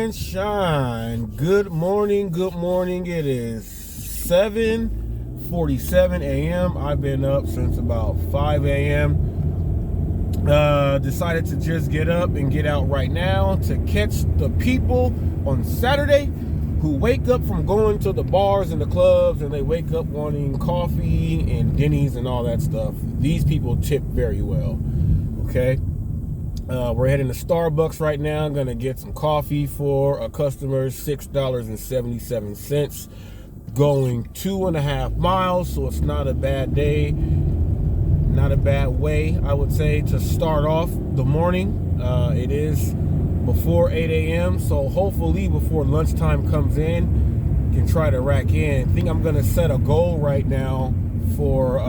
and shine. Good morning. It is 7:47 a.m. I've been up since about 5 a.m. Decided to just get up and get out right now to catch the people on Saturday who wake up from going to the bars and the clubs and they wake up wanting coffee and Denny's and all that stuff. These people tip very well. Okay. We're heading to Starbucks right now. I'm gonna get some coffee for a customer, $6.77, going 2.5 miles. So it's not a bad day, not a bad way, I would say, to start off the morning. It is before 8 a.m. So hopefully before lunchtime comes in, can try to rack in. I think I'm gonna set a goal right now for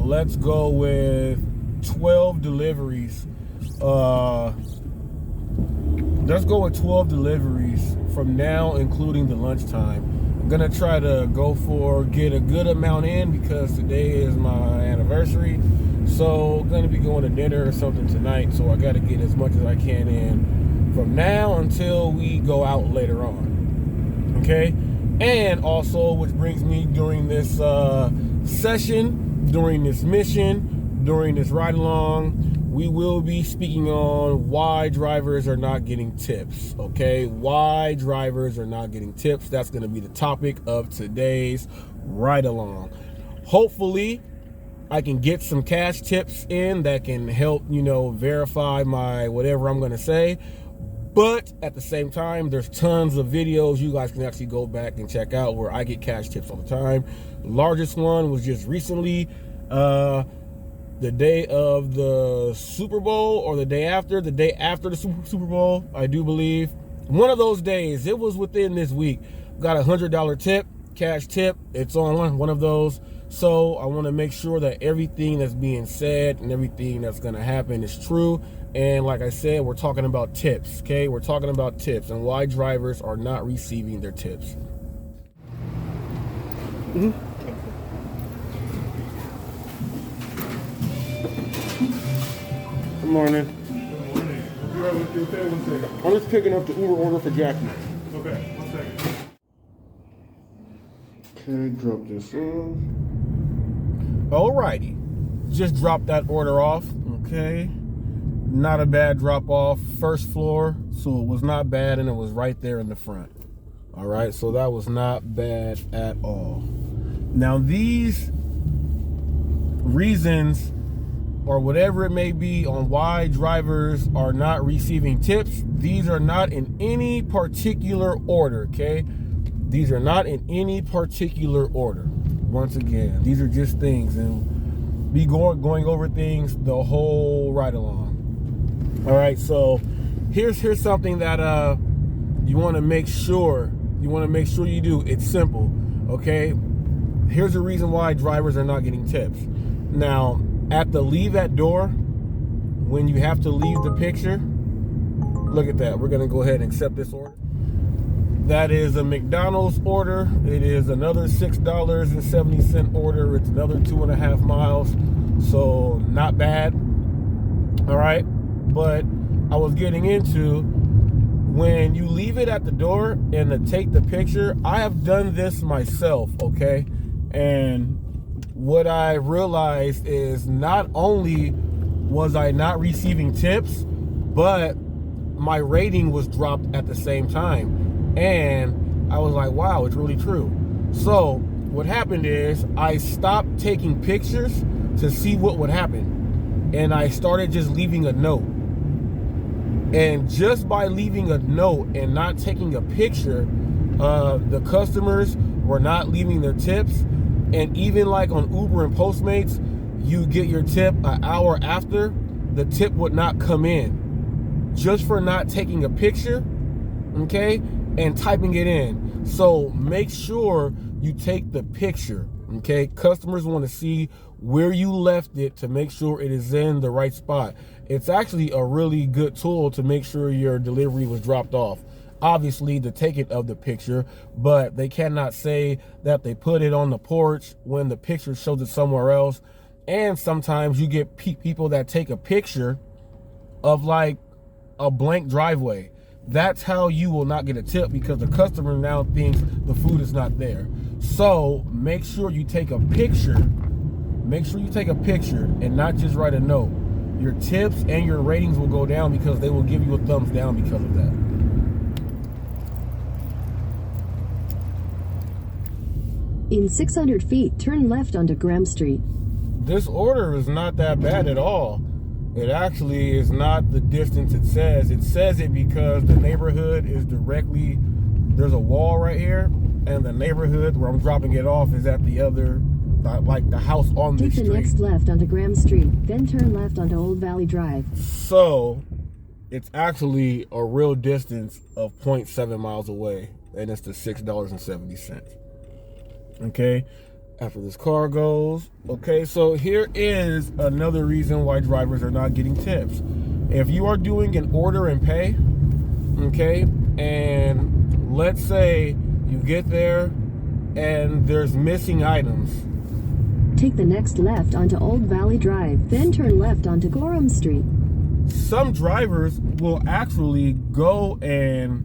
let's go with 12 deliveries. Let's go with 12 deliveries from now, including the lunchtime. I'm gonna try to get a good amount in because today is my anniversary. So I'm gonna be going to dinner or something tonight. So I gotta get as much as I can in from now until we go out later on. Okay. And also, which brings me during this session, during this mission, during this ride along, we will be speaking on why drivers are not getting tips, okay? Why drivers are not getting tips. That's going to be the topic of today's ride-along. Hopefully, I can get some cash tips in that can help, verify my whatever I'm going to say. But at the same time, there's tons of videos you guys can actually go back and check out where I get cash tips all the time. The largest one was just recently, the day of the Super Bowl or the day after the Super Bowl, I do believe. One of those days, it was within this week. Got a $100 tip, cash tip. It's on one of those. So I want to make sure that everything that's being said and everything that's going to happen is true. And like I said, we're talking about tips, okay? We're talking about tips and why drivers are not receiving their tips. Mm-hmm. Good morning. Good morning. You right with your pay? 1 second. I'm just picking up the Uber order for Jackie. Okay, 1 second. Okay, drop this in. Alrighty. Just dropped that order off. Okay. Not a bad drop off. First floor, so it was not bad, and it was right there in the front. Alright, so that was not bad at all. Now these reasons, or whatever it may be, on why drivers are not receiving tips, these are not in any particular order, okay? These are not in any particular order. Once again, these are just things, and be going over things the whole ride along. All right, so here's something that you want to make sure you do. It's simple, okay? Here's the reason why drivers are not getting tips. Now, at the leave at door, when you have to leave the picture, look at that. We're going to go ahead and accept this order. That is a McDonald's order. It is another $6.70 order. It's another 2.5 miles. So not bad. All right. But I was getting into, when you leave it at the door and to take the picture, I have done this myself. Okay. And what I realized is not only was I not receiving tips, but my rating was dropped at the same time. And I was like, wow, it's really true. So what happened is I stopped taking pictures to see what would happen. And I started just leaving a note. And just by leaving a note and not taking a picture, the customers were not leaving their tips. And even like on Uber and Postmates, you get your tip an hour after, the tip would not come in just for not taking a picture, okay, and typing it in. So make sure you take the picture, okay? Customers want to see where you left it to make sure it is in the right spot. It's actually a really good tool to make sure your delivery was dropped off. Obviously, the taking of the picture, but they cannot say that they put it on the porch when the picture shows it somewhere else. And sometimes you get people that take a picture of like a blank driveway. that's how you will not get a tip, because the customer now thinks the food is not there. So make sure you take a picture. Make sure you take a picture and not just write a note. Your tips and your ratings will go down because they will give you a thumbs down because of that. In 600 feet, turn left onto Graham Street. This order is not that bad at all. It actually is not the distance it says. It says it because the neighborhood is directly, there's a wall right here, and the neighborhood where I'm dropping it off is at the other, like the house on the street. Take the next left onto Graham Street, then turn left onto Old Valley Drive. So it's actually a real distance of 0.7 miles away, and it's the $6.70. Okay, after this car goes. Okay, so here is another reason why drivers are not getting tips. If you are doing an order and pay, okay, and let's say you get there and there's missing items. Take the next left onto Old Valley Drive, then turn left onto Gorham Street. Some drivers will actually go and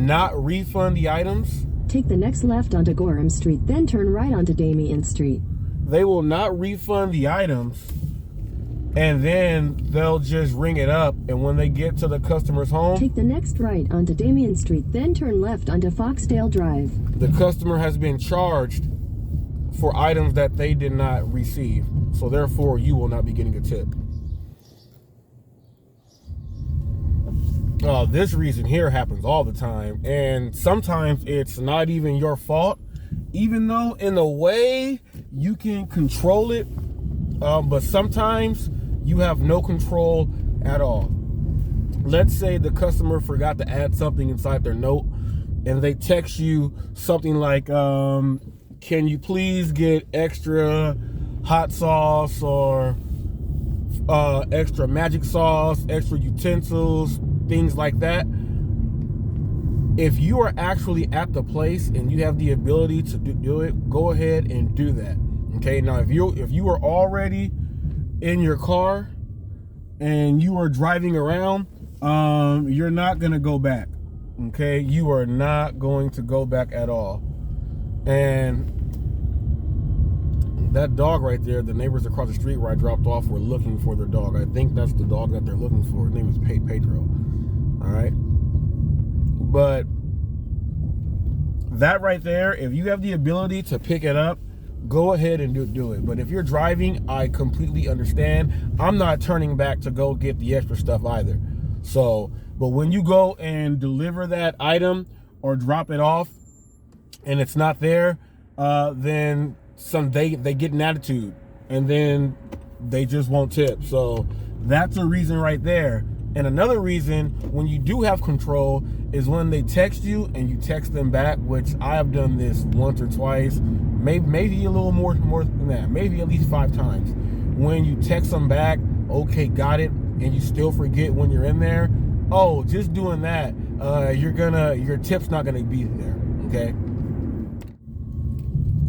not refund the items. Take the next left onto Gorham Street, then turn right onto Damien Street. They will not refund the items, and then they'll just ring it up, and when they get to the customer's home, take the next right onto Damien Street, then turn left onto Foxdale Drive. The customer has been charged for items that they did not receive, so therefore you will not be getting a tip. This reason here happens all the time, and sometimes it's not even your fault, even though in a way you can control it, but sometimes you have no control at all. Let's say the customer forgot to add something inside their note, and they text you something like, can you please get extra hot sauce, or extra magic sauce, extra utensils, things like that. If you are actually at the place and you have the ability to do it, go ahead and do that. Okay, now if you are already in your car and you are driving around, you're not gonna go back. Okay, you are not going to go back at all. And that dog right there, the neighbors across the street where I dropped off were looking for their dog. I think that's the dog that they're looking for. His name is Pedro. All right, but that right there, if you have the ability to pick it up, go ahead and do it. But if you're driving, I completely understand. I'm not turning back to go get the extra stuff either. So, but when you go and deliver that item or drop it off and it's not there, then they get an attitude, and then they just won't tip. So that's a reason right there. And another reason, when you do have control, is when they text you and you text them back, which I have done this once or twice, maybe a little more than that, maybe at least 5 times. When you text them back, okay, got it, and you still forget when you're in there, oh, just doing that, your tip's not gonna be there, okay?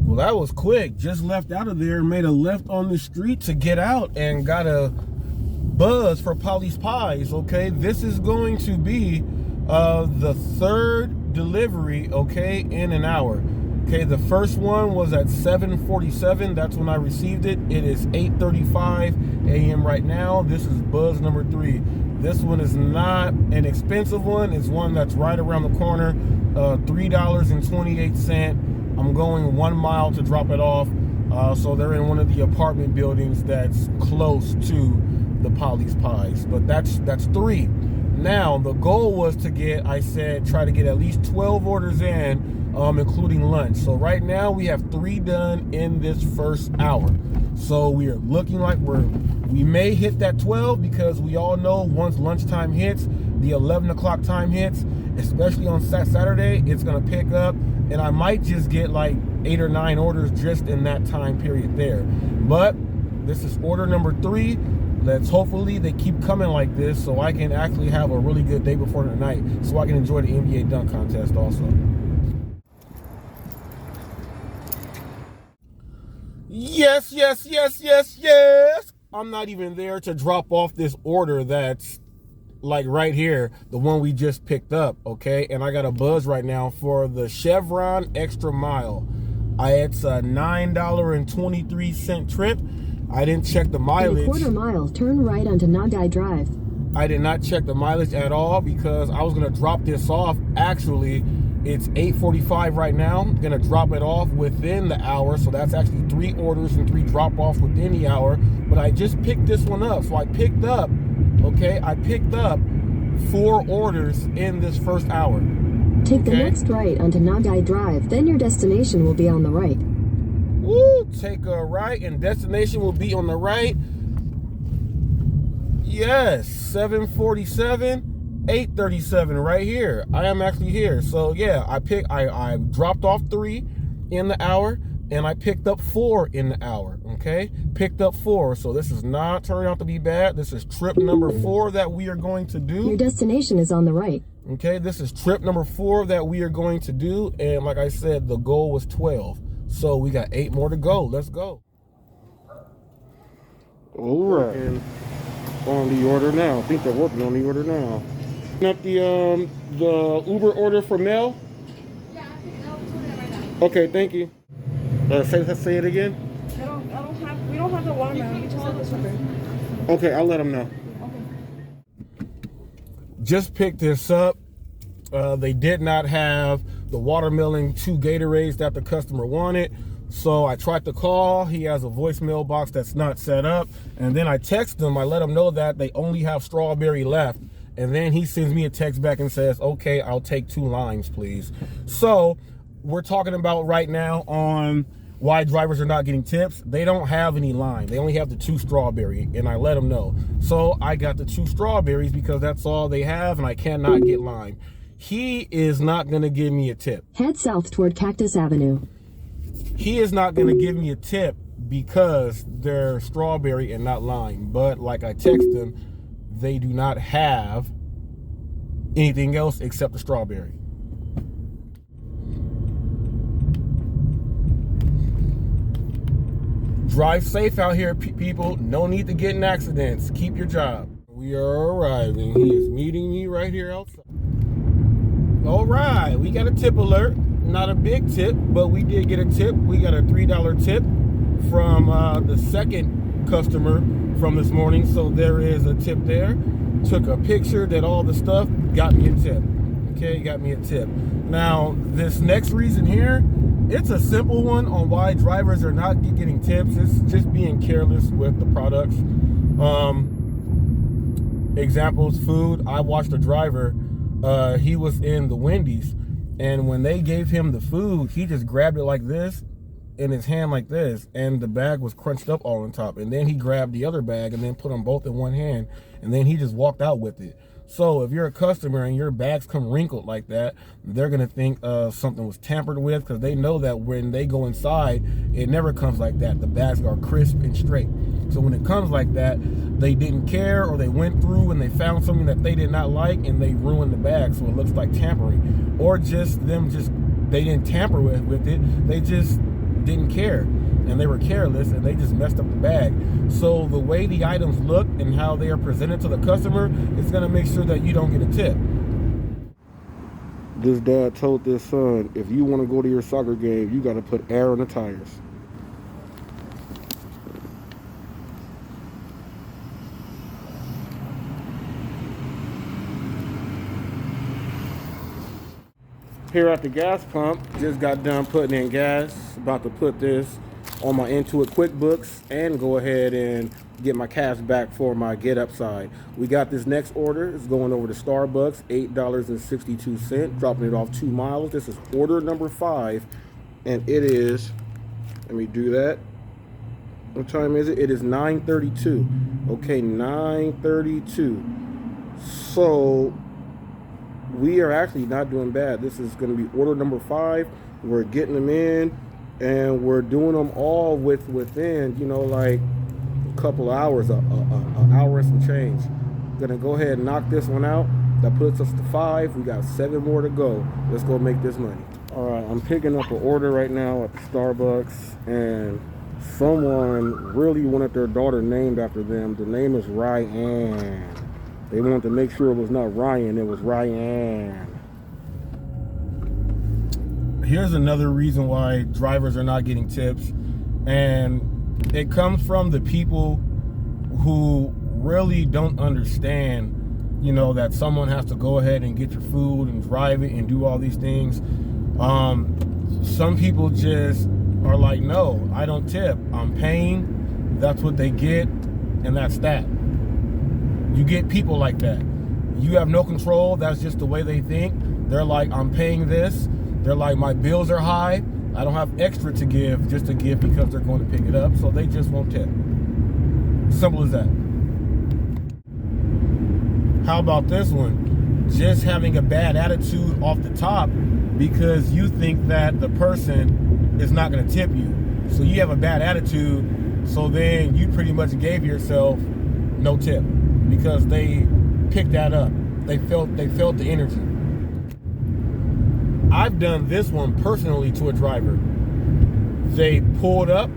Well, that was quick. Just left out of there, made a left on the street to get out, and got a buzz for Polly's Pies. Okay, this is going to be the 3rd delivery, okay, in an hour. Okay, the first one was at 7:47. That's when I received it. It is 8:35 a.m. right now. This is buzz number 3. This one is not an expensive one. It's one that's right around the corner. $3.28. I'm going 1 mile to drop it off. So they're in one of the apartment buildings that's close to the Polly's Pies. But that's 3. Now the goal was to get, I said, try to get at least 12 orders in, including lunch. So right now we have 3 done in this first hour. So we are looking like we may hit that 12, because we all know once lunchtime hits, the 11 o'clock time hits, especially on Saturday, it's gonna pick up, and I might just get like 8 or 9 orders just in that time period there. But this is order number 3. Let's hopefully they keep coming like this, so I can actually have a really good day before the night, so I can enjoy the NBA dunk contest also. Yes. I'm not even there to drop off this order that's like right here, the one we just picked up, okay? And I got a buzz right now for the Chevron Extra Mile. It's a $9.23 trip. I didn't check the mileage. In a quarter mile, turn right onto Nagai Drive. I did not check the mileage at all because I was gonna drop this off. Actually, it's 8:45 right now. I'm gonna drop it off within the hour. So that's actually 3 orders and 3 drop-offs within the hour. But I just picked this one up. So I picked up 4 orders in this first hour. Take the next right onto Nagai Drive, then your destination will be on the right. Woo! Take a right and destination will be on the right. Yes, 747, 837 right here. I am actually here. So yeah, I dropped off 3 in the hour and I picked up 4 in the hour. Okay, picked up 4. So this is not turning out to be bad. This is trip number 4 that we are going to do. Your destination is on the right. Okay, this is trip number 4 that we are going to do. And like I said, the goal was 12. So we got 8 more to go. Let's go. All right. And on the order now. I think they're working on the order now. Up the Uber order for mail? Yeah, I'll put it right now. Okay, thank you. Say it again. We don't have the watermelon. We just have the sugar. Okay, I'll let them know. Okay. Just picked this up. They did not have the watermelon 2 Gatorades that the customer wanted. So I tried to call. He has a voicemail box that's not set up. And then I text him. I let him know that they only have strawberry left. And then he sends me a text back and says, okay, I'll take 2 limes, please. So we're talking about right now on why drivers are not getting tips. They don't have any lime. They only have the 2 strawberry. And I let him know. So I got the 2 strawberries because that's all they have. And I cannot get lime. He is not going to give me a tip. Head south toward Cactus Avenue. He is not going to give me a tip because they're strawberry and not lime. But like I text him, they do not have anything else except the strawberry. Drive safe out here, people. No need to get in accidents. Keep your job. We are arriving. He is meeting me right here outside. All right, we got a tip alert. Not a big tip, but we did get a tip. We got a $3 tip from the second customer from this morning. So there is a tip there. Took a picture, did all the stuff, got me a tip. Okay, got me a tip. Now, this next reason here, it's a simple one on why drivers are not getting tips. It's just being careless with the products. Examples, food. I watched a driver. He was in the Wendy's. And when they gave him the food, he just grabbed it like this in his hand like this. And the bag was crunched up all on top. And then he grabbed the other bag and then put them both in one hand. And then he just walked out with it. So if you're a customer and your bags come wrinkled like that, they're going to think something was tampered with because they know that when they go inside, it never comes like that. The bags are crisp and straight. So when it comes like that, they didn't care or they went through and they found something that they did not like and they ruined the bag. So it looks like tampering or just they didn't tamper with it. They just didn't care and they were careless and they just messed up the bag. So the way the items look and how they are presented to the customer is going to make sure that you don't get a tip. This dad told this son, if you want to go to your soccer game, you got to put air on the tires. Here at the gas pump, just got done putting in gas. About to put this on my Intuit QuickBooks and go ahead and get my cash back for my get up side. We got this next order. It's going over to Starbucks, $8.62, dropping it off 2 miles. This is order number 5, and it is, let me do that. What time is it? It is 9:32. Okay, 9:32. So we are actually not doing bad. This is going to be order number 5. We're getting them in and we're doing them all within, you know, like a couple of hours, an hour and some change. Gonna go ahead and knock this one out. That puts us to 5. We got 7 more to go. Let's go make this money. All right, I'm picking up an order right now at Starbucks, and someone really wanted their daughter named after them. The name is Ryan. They wanted to make sure it was not Ryan, it was Ryan. Here's another reason why drivers are not getting tips, and it comes from the people who really don't understand, you know, that someone has to go ahead and get your food and drive it and do all these things. Some people just are like, no, I don't tip. I'm paying. That's what they get, and that's that. You get people like that. You have no control. That's just the way they think. They're like, I'm paying this. They're like, my bills are high. I don't have extra to give just to give because they're going to pick it up. So they just won't tip. Simple as that. How about this one? Just having a bad attitude off the top because you think that the person is not going to tip you. So you have a bad attitude. So then you pretty much gave yourself no tip because they picked that up. They felt the energy. I've done this one personally to a driver. They pulled up,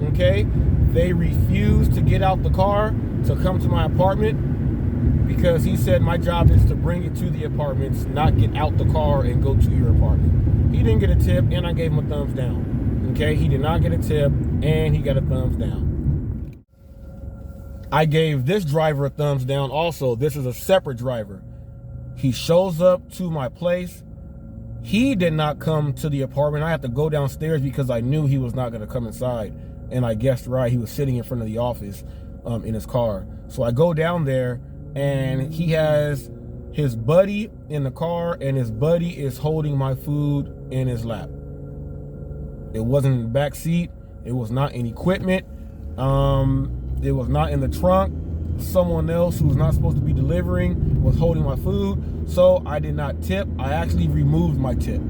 okay? They refused to get out the car to come to my apartment because he said my job is to bring it to the apartments, not get out the car and go to your apartment. He didn't get a tip, and I gave him a thumbs down, okay? He did not get a tip, and he got a thumbs down. I gave this driver a thumbs down also. This is a separate driver. He shows up to my place. He did not come to the apartment. I had to go downstairs because I knew he was not going to come inside. And I guessed right. He was sitting in front of the office in his car. So I go down there, and he has his buddy in the car, and his buddy is holding my food in his lap. It wasn't in the back seat. It was not in equipment. It was not in the trunk. Someone else who was not supposed to be delivering was holding my food. So I did not tip. I actually removed my tip.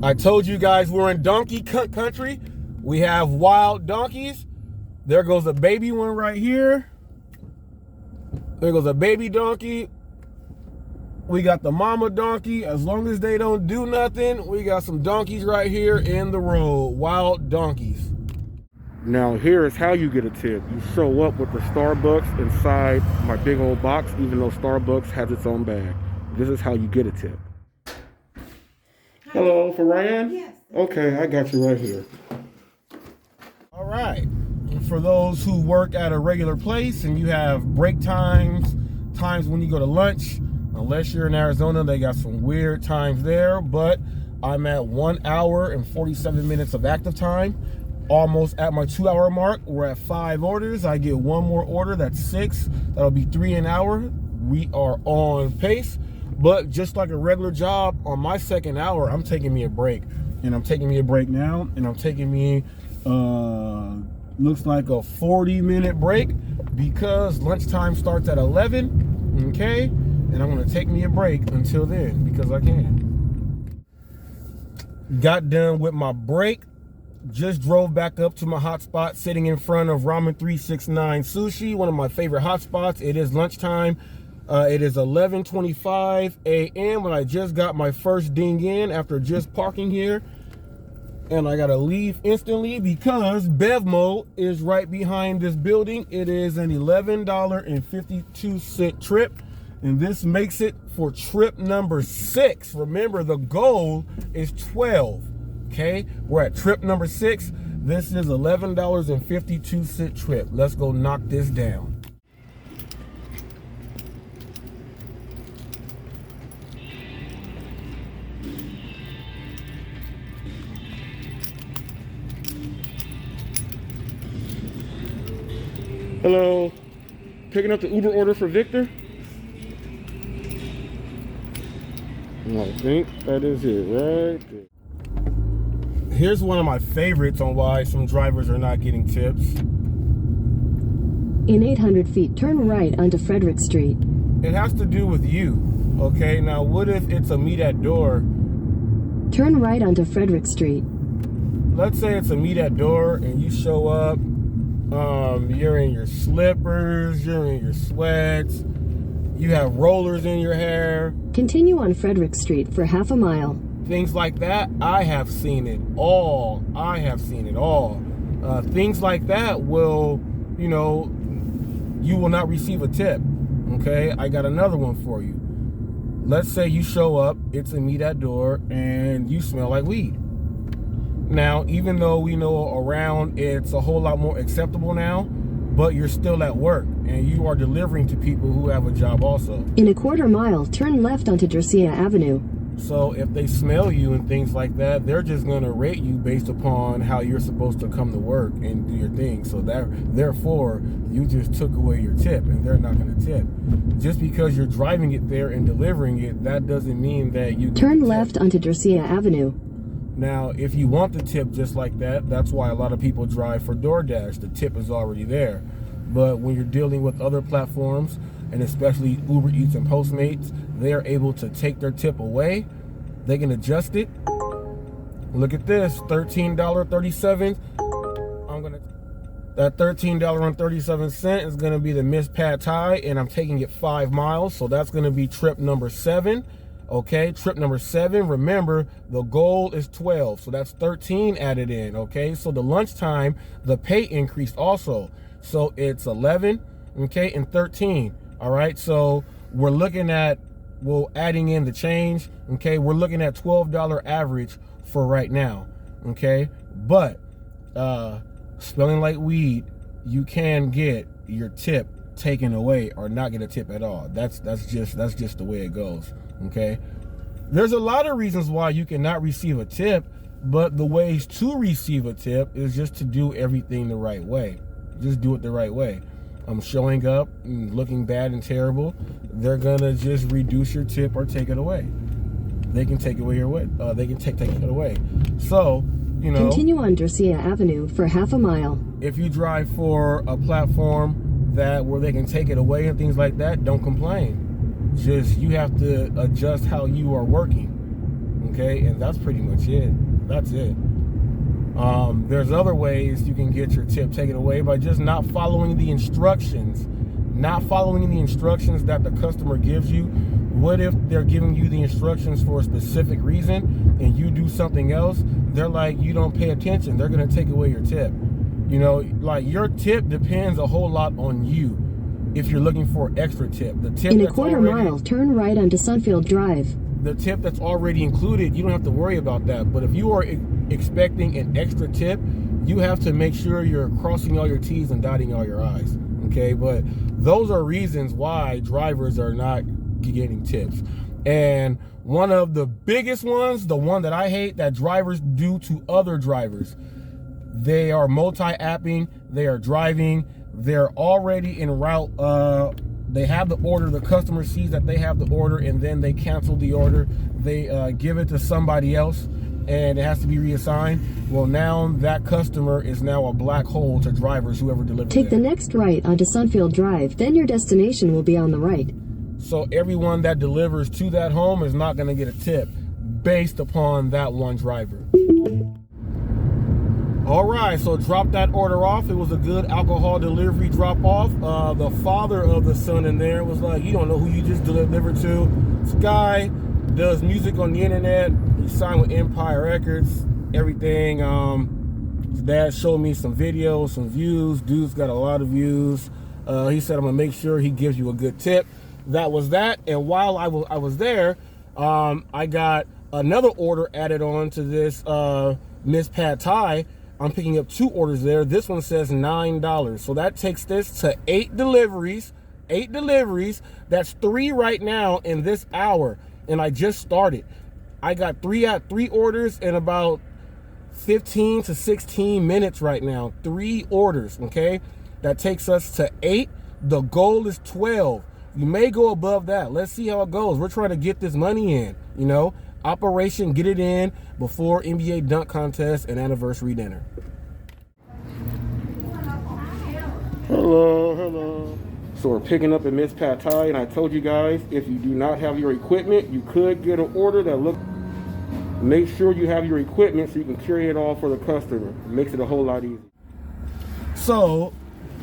I told you guys we're in donkey country. We have wild donkeys. There goes a baby one right here. There goes a baby donkey. We got the mama donkey. As long as they don't do nothing, we got some donkeys right here in the road. Wild donkeys. Now here is how you get a tip. You show up with the Starbucks inside my big old box, even though Starbucks has its own bag. This is how you get a tip. Hello, for Ryan? Yes. Okay, I got you right here. All right. For those who work at a regular place and you have break times, times when you go to lunch, unless you're in Arizona, they got some weird times there, but I'm at 1 hour and 47 minutes of active time. Almost at my 2 hour mark. We're at 5 orders. I get one more order, that's 6. That'll be 3 an hour. We are on pace. But just like a regular job, on my 2nd hour, I'm taking me a break. And I'm taking me a break now. And I'm taking me, looks like a 40-minute break because lunchtime starts at 11. Okay? And I'm going to take me a break until then because I can. Got done with my break. Just drove back up to my hotspot, sitting in front of Ramen 369 Sushi, one of my favorite hotspots. It is lunchtime. It is 11:25 a.m. when I just got my first ding in after just parking here. And I gotta leave instantly because Bevmo is right behind this building. It is an $11.52 trip. And this makes it for trip number 6. Remember, the goal is 12. Okay, we're at trip number 6. This is $11.52 trip. Let's go knock this down. Hello, picking up the Uber order for Victor? I think that is it right there. Here's one of my favorites on why some drivers are not getting tips. In 800 feet, turn right onto Frederick Street. It has to do with you. Okay, now what if it's a meet at door? Turn right onto Frederick Street. Let's say it's a meet at door and you show up, you're in your slippers, you're in your sweats, you have rollers in your hair. Continue on Frederick Street for half a mile. Things like that, I have seen it all. I have seen it all. Things like that will, you know, you will not receive a tip. Okay, I got another one for you. Let's say you show up, it's a meet at door, and you smell like weed. Now, even though we know around it's a whole lot more acceptable now, but you're still at work and you are delivering to people who have a job also. In a quarter mile, turn left onto Garcia Avenue. So if they smell you and things like that, they're just going to rate you based upon how you're supposed to come to work and do your thing. So therefore, you just took away your tip and they're not going to tip. Just because you're driving it there and delivering it, that doesn't mean that you turn left onto Garcia Avenue. Now, if you want the tip just like that, that's why a lot of people drive for Doordash. The tip is already there. But when you're dealing with other platforms, and especially Uber Eats and Postmates, they are able to take their tip away. They can adjust it. Look at this, $13.37. That $13.37 is gonna be the Miss Pad Thai, and I'm taking it 5 miles, so that's gonna be trip number 7. Okay, trip number 7. Remember, the goal is 12, so that's 13 added in. Okay, so the lunchtime, the pay increased also, so it's 11. Okay, and 13. All right, so we're looking at, well, adding in the change. Okay, we're looking at $12 average for right now. Okay, but smelling like weed, you can get your tip taken away or not get a tip at all. That's just the way it goes. Okay, there's a lot of reasons why you cannot receive a tip, but the ways to receive a tip is just to do everything the right way. Just do it the right way. Showing up and looking bad and terrible, they're gonna just reduce your tip or take it away. They can take away they can take it away. So, you know, continue on Garcia Avenue for half a mile. If you drive for a platform where they can take it away and things like that, don't complain. Just, you have to adjust how you are working. Okay, and that's pretty much it. That's it. There's other ways you can get your tip taken away by just not following the instructions. Not following the instructions that the customer gives you. What if they're giving you the instructions for a specific reason and you do something else? They're like, you don't pay attention. They're going to take away your tip. You know, like, your tip depends a whole lot on you. If you're looking for extra tip, the tip in a quarter mile, turn right onto Sunfield Drive. The tip that's already included, you don't have to worry about that. But if you are expecting an extra tip, you have to make sure you're crossing all your T's and dotting all your I's. Okay, but those are reasons why drivers are not getting tips. And one of the biggest ones, the one that I hate that drivers do to other drivers, they are multi-apping, they are driving, they're already en route, they have the order, the customer sees that they have the order, and then they cancel the order. They give it to somebody else, and it has to be reassigned. Well, now that customer is now a black hole to drivers, whoever delivers it. Take the next right onto Sunfield Drive, then your destination will be on the right. So everyone that delivers to that home is not going to get a tip based upon that one driver. All right, so drop that order off. It was a good alcohol delivery drop off. The father of the son in there was like, you don't know who you just delivered to. This guy does music on the internet. He signed with Empire Records, everything. His dad showed me some videos, some views. Dude's got a lot of views. He said, I'm gonna make sure he gives you a good tip. That was that. And while I was there, I got another order added on to this Miss Pad Thai. I'm picking up 2 orders there. This one says $9. So that takes this to 8 deliveries. 8 deliveries. That's 3 right now in this hour. And I just started. I got 3 orders in about 15 to 16 minutes right now. 3 orders, okay? That takes us to 8. The goal is 12. You may go above that. Let's see how it goes. We're trying to get this money in, you know? Operation Get It In before NBA dunk contest and anniversary dinner. Hello. So we're picking up a Miss Pad Thai, and I told you guys, if you do not have your equipment, you could get an order that make sure you have your equipment so you can carry it all for the customer. It makes it a whole lot easier. So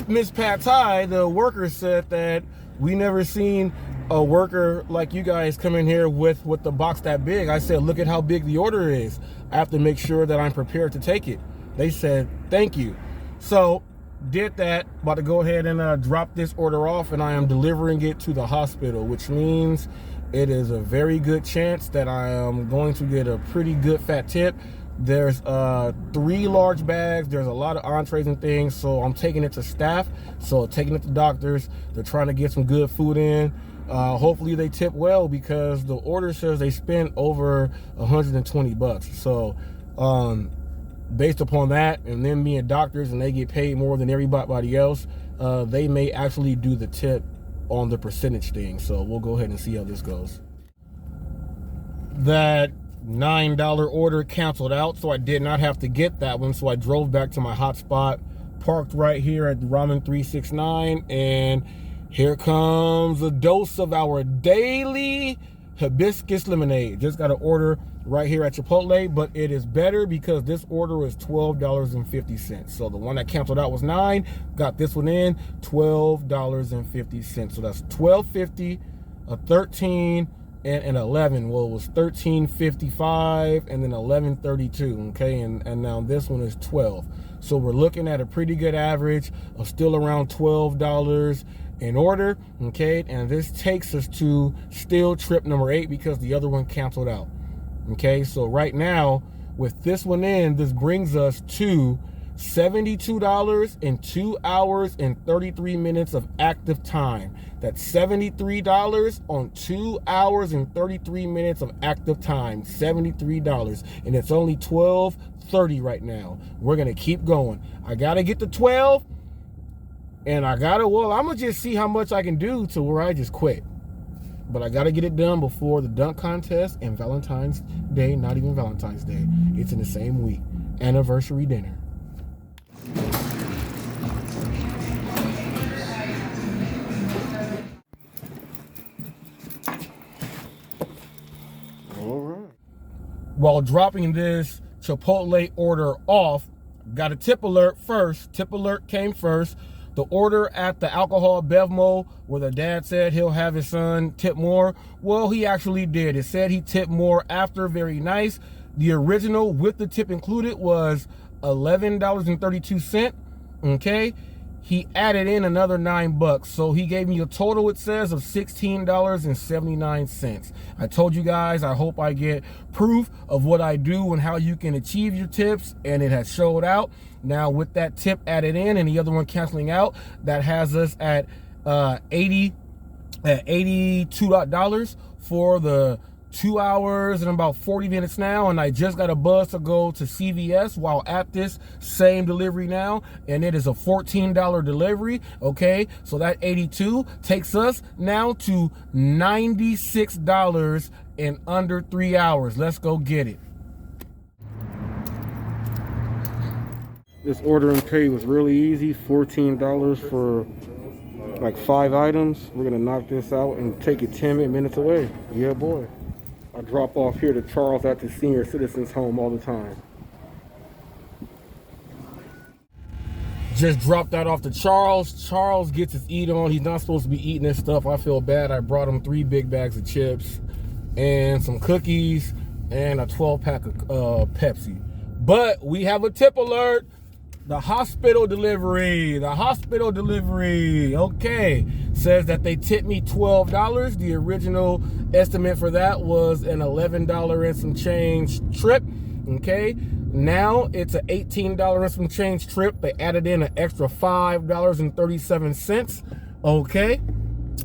Miss Pad Thai, the worker said that we never seen a worker like you guys come in here with the box that big. I said, look at how big the order is. I have to make sure that I'm prepared to take it. They said, thank you. So did that. About to go ahead and drop this order off, and I am delivering it to the hospital, which means it is a very good chance that I am going to get a pretty good fat tip. There's 3 large bags. There's a lot of entrees and things, so I'm taking it to staff. So taking it to doctors. They're trying to get some good food in. Hopefully they tip well, because the order says they spent over 120 bucks. So based upon that, and them being doctors and they get paid more than everybody else, they may actually do the tip on the percentage thing. So we'll go ahead and see how this goes. That $9 order canceled out, so I did not have to get that one. So I drove back to my hotspot, parked right here at Ramen 369, and here comes a dose of our daily hibiscus lemonade. Just got an order right here at Chipotle, but it is better because this order was $12.50. So the one that canceled out was $9, got this one in, $12.50. So that's $12.50, a 13, and an 11. Well, it was $13.55 and then $11.32. Okay, and now this one is $12. So we're looking at a pretty good average of still around $12 in order. Okay, and this takes us to still trip number 8 because the other one canceled out. Okay, so right now with this one in, this brings us to $72 in 2 hours and 33 minutes of active time. That's $73 on 2 hours and 33 minutes of active time. $73, and it's only $12.30 right now. We're gonna keep going. I gotta get to 12, and I'm gonna just see how much I can do to where I just quit. But I gotta get it done before the dunk contest and Valentine's Day. Not even Valentine's Day, it's in the same week. Anniversary dinner. All right. While dropping this Chipotle order off, got a tip alert first. Tip alert came first. The order at the alcohol Bevmo, where the dad said he'll have his son tip more, well, he actually did. It said he tipped more after. Very nice. The original with the tip included was $11.32. Okay, he added in another $9, so he gave me a total, it says, of $16.79. I told you guys, I hope I get proof of what I do and how you can achieve your tips, and it has showed out. Now with that tip added in and the other one canceling out, that has us at $82 for the 2 hours and about 40 minutes now. And I just got a buzz to go to CVS while at this same delivery now, and it is a $14 delivery. Okay, so that 82 takes us now to $96 in under 3 hours. Let's go get it. This order and pay was really easy. $14 for like 5 items. We're gonna knock this out and take it 10 minutes away. Yeah, boy. I drop off here to Charles at the senior citizens home all the time. Just dropped that off to Charles. Charles gets his eat on. He's not supposed to be eating this stuff. I feel bad. I brought him 3 big bags of chips and some cookies and a 12-pack of Pepsi. But we have a tip alert. The hospital delivery. Okay, says that they tipped me $12. The original estimate for that was an $11 and some change trip. Okay, now it's an $18 and some change trip. They added in an extra $5.37. Okay,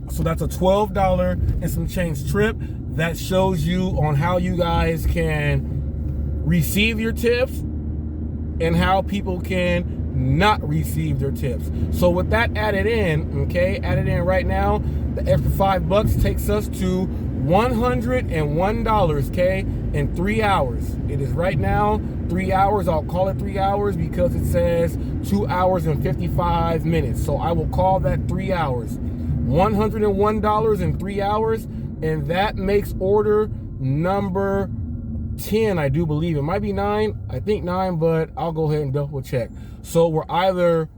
so that's a $12 and some change trip. That shows you on how you guys can receive your tips and how people can not receive their tips. So with that added in, okay, added in right now, the extra $5 takes us to $101, okay, in 3 hours. It is right now 3 hours. I'll call it 3 hours because it says 2 hours and 55 minutes. So I will call that 3 hours. $101 in 3 hours, and that makes order number 10, I do believe. It might be 9, I think 9, but I'll go ahead and double check. So we're either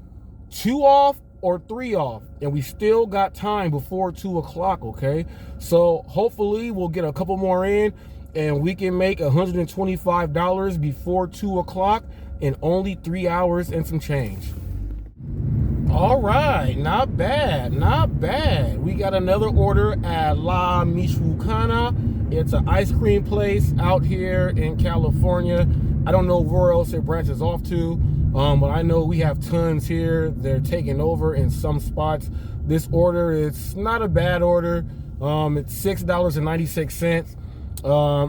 2 off or 3 off, and we still got time before 2 o'clock. Okay, so hopefully we'll get a couple more in and we can make $125 before 2 o'clock in only 3 hours and some change. All right, not bad, not bad. We got another order at La Michoacana. It's an ice cream place out here in California. I don't know where else it branches off to, but I know we have tons here. They're taking over in some spots. This order, it's not a bad order. It's $6.96.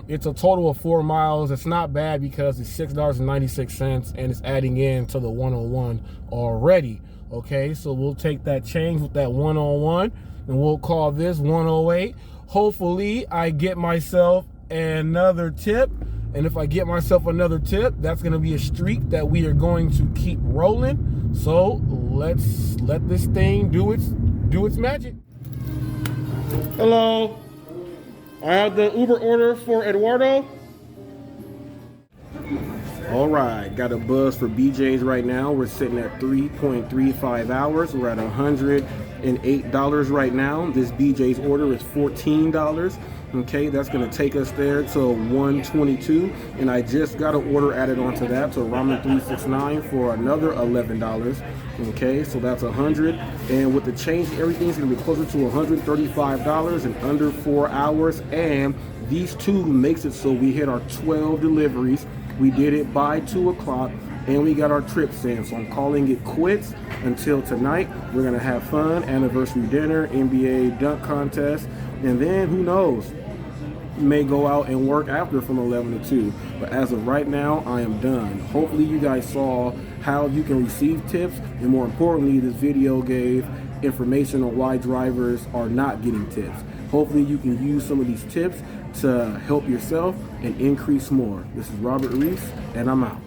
It's a total of 4 miles. It's not bad because it's $6.96 and it's adding in to the 101 already. Okay, so we'll take that change with that 101 and we'll call this 108. Hopefully I get myself another tip. And if I get myself another tip, that's going to be a streak that we are going to keep rolling. So let's let this thing do its magic. Hello. I have the Uber order for Eduardo. All right, got a buzz for BJ's right now. We're sitting at 3.35 hours. We're at $108 right now. This BJ's order is $14. Okay, that's gonna take us there to $122. And I just got an order added onto that to Ramen 369 for another $11. Okay, so that's $100. And with the change, everything's gonna be closer to $135 in under 4 hours. And these two makes it so we hit our 12 deliveries. We did it by 2 o'clock and we got our trips in. So I'm calling it quits until tonight. We're gonna have fun, anniversary dinner, NBA dunk contest, and then who knows? May go out and work after from 11 to 2. But as of right now, I am done. Hopefully you guys saw how you can receive tips, and more importantly, this video gave information on why drivers are not getting tips. Hopefully you can use some of these tips to help yourself and increase more. This is Robert Reese, and I'm out.